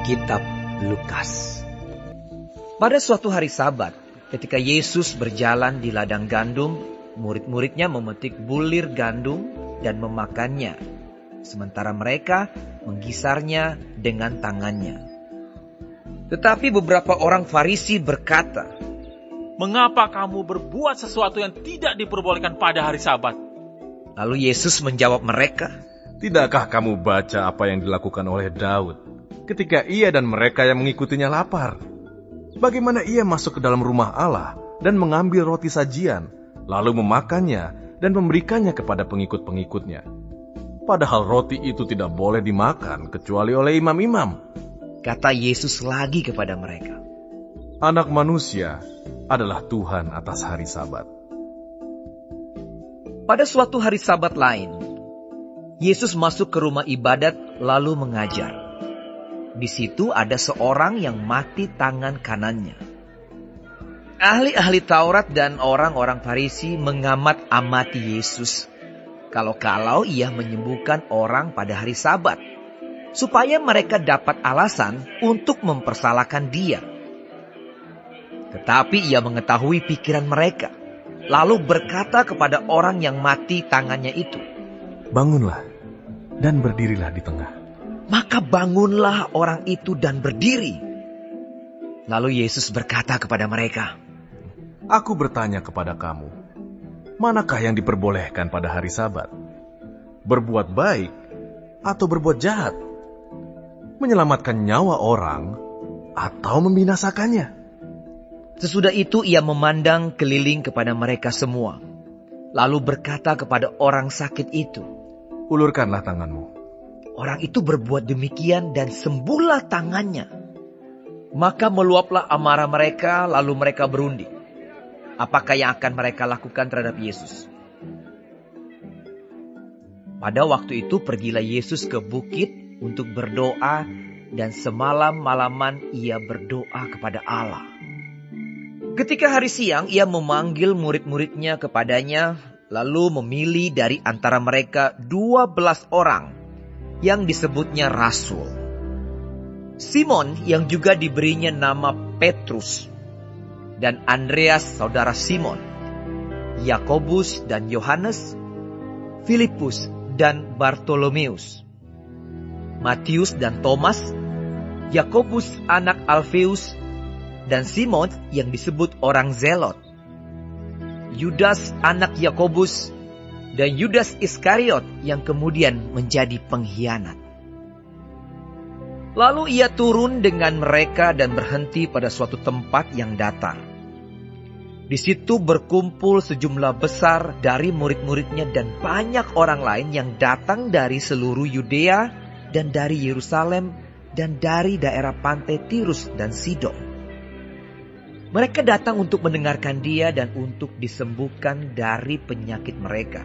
Kitab Lukas. Pada suatu hari Sabat, ketika Yesus berjalan di ladang gandum, murid-muridnya memetik bulir gandum dan memakannya, sementara mereka menggisarnya dengan tangannya. Tetapi beberapa orang Farisi berkata, "Mengapa kamu berbuat sesuatu yang tidak diperbolehkan pada hari Sabat?" Lalu Yesus menjawab mereka, "Tidakkah kamu baca apa yang dilakukan oleh Daud ketika ia dan mereka yang mengikutinya lapar? Bagaimana ia masuk ke dalam rumah Allah dan mengambil roti sajian, lalu memakannya dan memberikannya kepada pengikut-pengikutnya. Padahal roti itu tidak boleh dimakan kecuali oleh imam-imam." Kata Yesus lagi kepada mereka, "Anak manusia adalah Tuhan atas hari Sabat." Pada suatu hari Sabat lain, Yesus masuk ke rumah ibadat lalu mengajar. Di situ ada seorang yang mati tangan kanannya. Ahli-ahli Taurat dan orang-orang Farisi mengamat-amati Yesus, kalau-kalau ia menyembuhkan orang pada hari Sabat, supaya mereka dapat alasan untuk mempersalahkan dia. Tetapi ia mengetahui pikiran mereka, lalu berkata kepada orang yang mati tangannya itu, "Bangunlah dan berdirilah di tengah." Maka bangunlah orang itu dan berdiri. Lalu Yesus berkata kepada mereka, "Aku bertanya kepada kamu, manakah yang diperbolehkan pada hari Sabat? Berbuat baik atau berbuat jahat? Menyelamatkan nyawa orang atau membinasakannya?" Sesudah itu ia memandang keliling kepada mereka semua, lalu berkata kepada orang sakit itu, "Ulurkanlah tanganmu." Orang itu berbuat demikian dan sembuhlah tangannya. Maka meluaplah amarah mereka, lalu mereka berunding. Apakah yang akan mereka lakukan terhadap Yesus? Pada waktu itu pergilah Yesus ke bukit untuk berdoa, dan semalam-malaman ia berdoa kepada Allah. Ketika hari siang, ia memanggil murid-muridnya kepadanya, lalu memilih dari antara mereka 12 orang yang disebutnya rasul. Simon yang juga diberinya nama Petrus, dan Andreas saudara Simon, Yakobus dan Yohanes, Filipus dan Bartolomeus, Matius dan Thomas, Yakobus anak Alfeus, dan Simon yang disebut orang Zelot, Yudas anak Yakobus, dan Yudas Iskariot yang kemudian menjadi pengkhianat. Lalu ia turun dengan mereka dan berhenti pada suatu tempat yang datar. Di situ berkumpul sejumlah besar dari murid-muridnya dan banyak orang lain yang datang dari seluruh Yudea dan dari Yerusalem dan dari daerah pantai Tirus dan Sidon. Mereka datang untuk mendengarkan dia dan untuk disembuhkan dari penyakit mereka.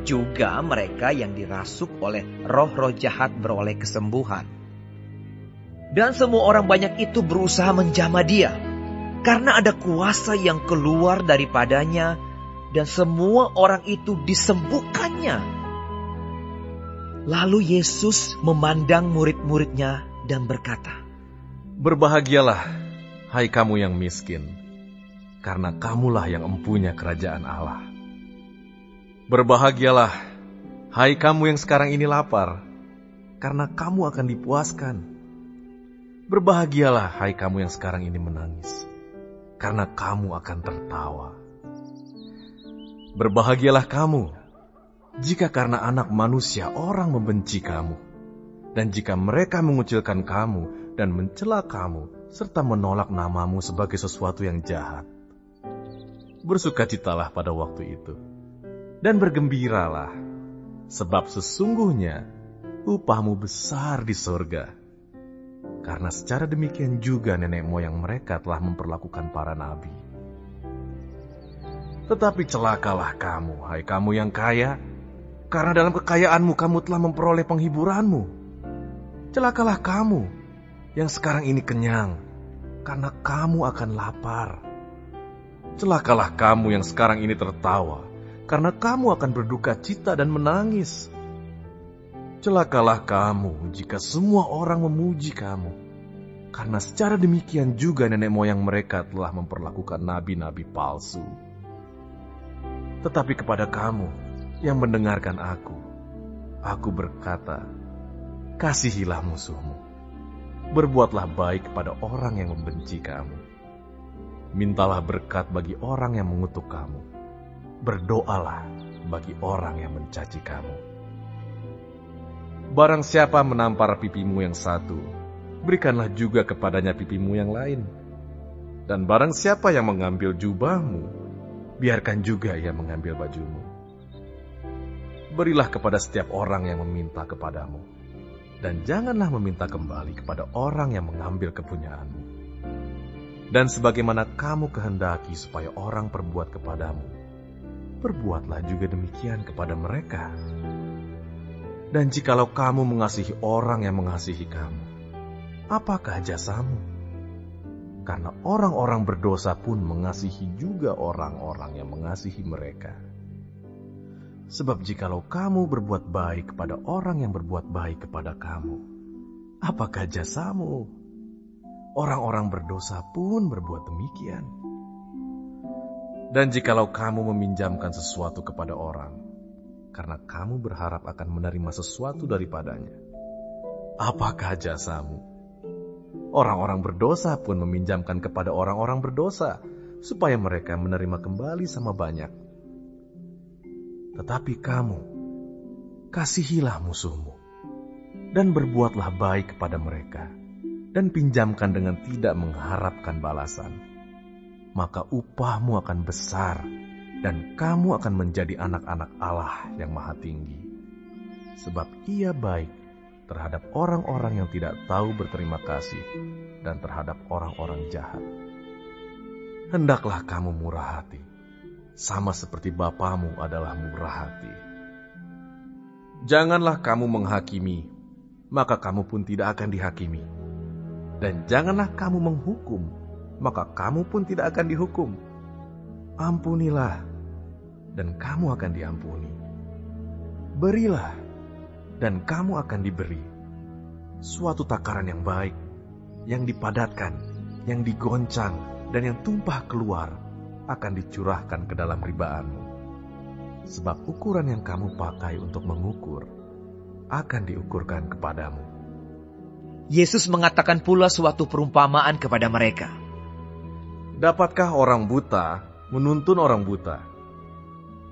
Juga mereka yang dirasuk oleh roh-roh jahat beroleh kesembuhan. Dan semua orang banyak itu berusaha menjamah dia, karena ada kuasa yang keluar daripadanya, dan semua orang itu disembuhkannya. Lalu Yesus memandang murid-muridnya dan berkata, "Berbahagialah, hai kamu yang miskin, karena kamulah yang empunya kerajaan Allah. Berbahagialah, hai kamu yang sekarang ini lapar, karena kamu akan dipuaskan. Berbahagialah, hai kamu yang sekarang ini menangis, karena kamu akan tertawa. Berbahagialah kamu, jika karena Anak Manusia orang membenci kamu, dan jika mereka mengucilkan kamu dan mencela kamu, serta menolak namamu sebagai sesuatu yang jahat. Bersukacitalah pada waktu itu, dan bergembiralah, sebab sesungguhnya upahmu besar di surga. Karena secara demikian juga nenek moyang mereka telah memperlakukan para nabi. Tetapi celakalah kamu, hai kamu yang kaya, karena dalam kekayaanmu kamu telah memperoleh penghiburanmu. Celakalah kamu yang sekarang ini kenyang, karena kamu akan lapar. Celakalah kamu yang sekarang ini tertawa, karena kamu akan berduka cita dan menangis. Celakalah kamu jika semua orang memuji kamu, karena secara demikian juga nenek moyang mereka telah memperlakukan nabi-nabi palsu. Tetapi kepada kamu yang mendengarkan aku berkata, kasihilah musuhmu, berbuatlah baik kepada orang yang membenci kamu, mintalah berkat bagi orang yang mengutuk kamu, berdoalah bagi orang yang mencaci kamu. Barang siapa menampar pipimu yang satu, berikanlah juga kepadanya pipimu yang lain. Dan barang siapa yang mengambil jubahmu, biarkan juga ia mengambil bajumu. Berilah kepada setiap orang yang meminta kepadamu, dan janganlah meminta kembali kepada orang yang mengambil kepunyaanmu. Dan sebagaimana kamu kehendaki supaya orang perbuat kepadamu, perbuatlah juga demikian kepada mereka. Dan jikalau kamu mengasihi orang yang mengasihi kamu, apakah jasamu? Karena orang-orang berdosa pun mengasihi juga orang-orang yang mengasihi mereka. Sebab jikalau kamu berbuat baik kepada orang yang berbuat baik kepada kamu, apakah jasamu? Orang-orang berdosa pun berbuat demikian. Dan jikalau kamu meminjamkan sesuatu kepada orang, karena kamu berharap akan menerima sesuatu daripadanya, apakah jasamu? Orang-orang berdosa pun meminjamkan kepada orang-orang berdosa, supaya mereka menerima kembali sama banyak. Tetapi kamu, kasihilah musuhmu, dan berbuatlah baik kepada mereka, dan pinjamkan dengan tidak mengharapkan balasan. Maka upahmu akan besar, dan kamu akan menjadi anak-anak Allah yang Maha Tinggi. Sebab Ia baik terhadap orang-orang yang tidak tahu berterima kasih dan terhadap orang-orang jahat. Hendaklah kamu murah hati, sama seperti Bapamu adalah murah hati. Janganlah kamu menghakimi, maka kamu pun tidak akan dihakimi. Dan janganlah kamu menghukum, maka kamu pun tidak akan dihukum. Ampunilah, dan kamu akan diampuni. Berilah, dan kamu akan diberi. Suatu takaran yang baik, yang dipadatkan, yang digoncang, dan yang tumpah keluar, akan dicurahkan ke dalam ribaanmu. Sebab ukuran yang kamu pakai untuk mengukur, akan diukurkan kepadamu. Yesus mengatakan pula suatu perumpamaan kepada mereka. Dapatkah orang buta menuntun orang buta?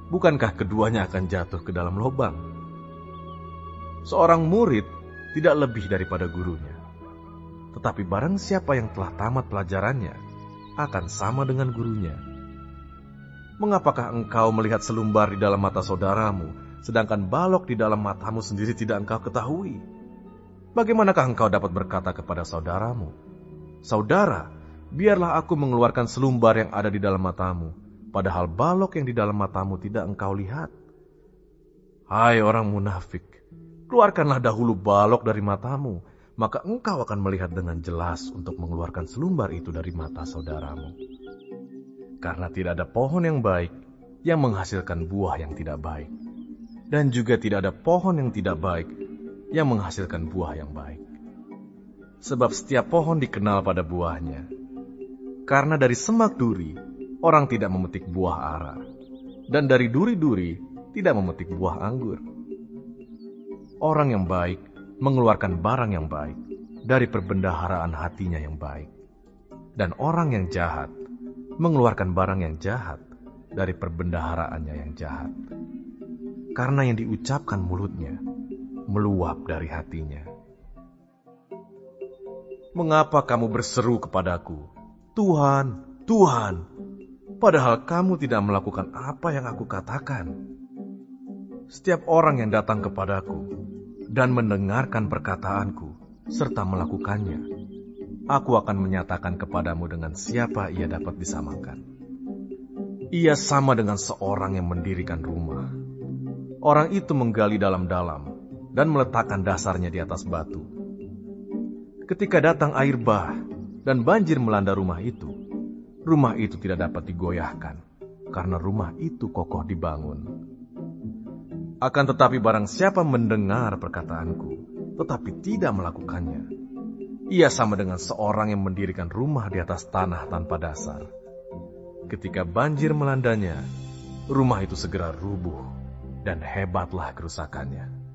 Bukankah keduanya akan jatuh ke dalam lubang? Seorang murid tidak lebih daripada gurunya. Tetapi barang siapa yang telah tamat pelajarannya, akan sama dengan gurunya. Mengapakah engkau melihat selumbar di dalam mata saudaramu, sedangkan balok di dalam matamu sendiri tidak engkau ketahui? Bagaimanakah engkau dapat berkata kepada saudaramu, "Saudara, biarlah aku mengeluarkan selumbar yang ada di dalam matamu," padahal balok yang di dalam matamu tidak engkau lihat? Hai orang munafik, keluarkanlah dahulu balok dari matamu, maka engkau akan melihat dengan jelas untuk mengeluarkan selumbar itu dari mata saudaramu. Karena tidak ada pohon yang baik yang menghasilkan buah yang tidak baik, dan juga tidak ada pohon yang tidak baik yang menghasilkan buah yang baik. Sebab setiap pohon dikenal pada buahnya. Karena dari semak duri orang tidak memetik buah ara, dan dari duri-duri tidak memetik buah anggur. Orang yang baik mengeluarkan barang yang baik dari perbendaharaan hatinya yang baik, dan orang yang jahat mengeluarkan barang yang jahat dari perbendaharaannya yang jahat. Karena yang diucapkan mulutnya meluap dari hatinya. Mengapa kamu berseru kepadaku, "Tuhan, Tuhan," padahal kamu tidak melakukan apa yang aku katakan? Setiap orang yang datang kepadaku dan mendengarkan perkataanku serta melakukannya, aku akan menyatakan kepadamu dengan siapa ia dapat disamakan. Ia sama dengan seorang yang mendirikan rumah. Orang itu menggali dalam-dalam dan meletakkan dasarnya di atas batu. Ketika datang air bah dan banjir melanda rumah itu tidak dapat digoyahkan, karena rumah itu kokoh dibangun. Akan tetapi barang siapa mendengar perkataanku, tetapi tidak melakukannya, ia sama dengan seorang yang mendirikan rumah di atas tanah tanpa dasar. Ketika banjir melandanya, rumah itu segera rubuh, dan hebatlah kerusakannya.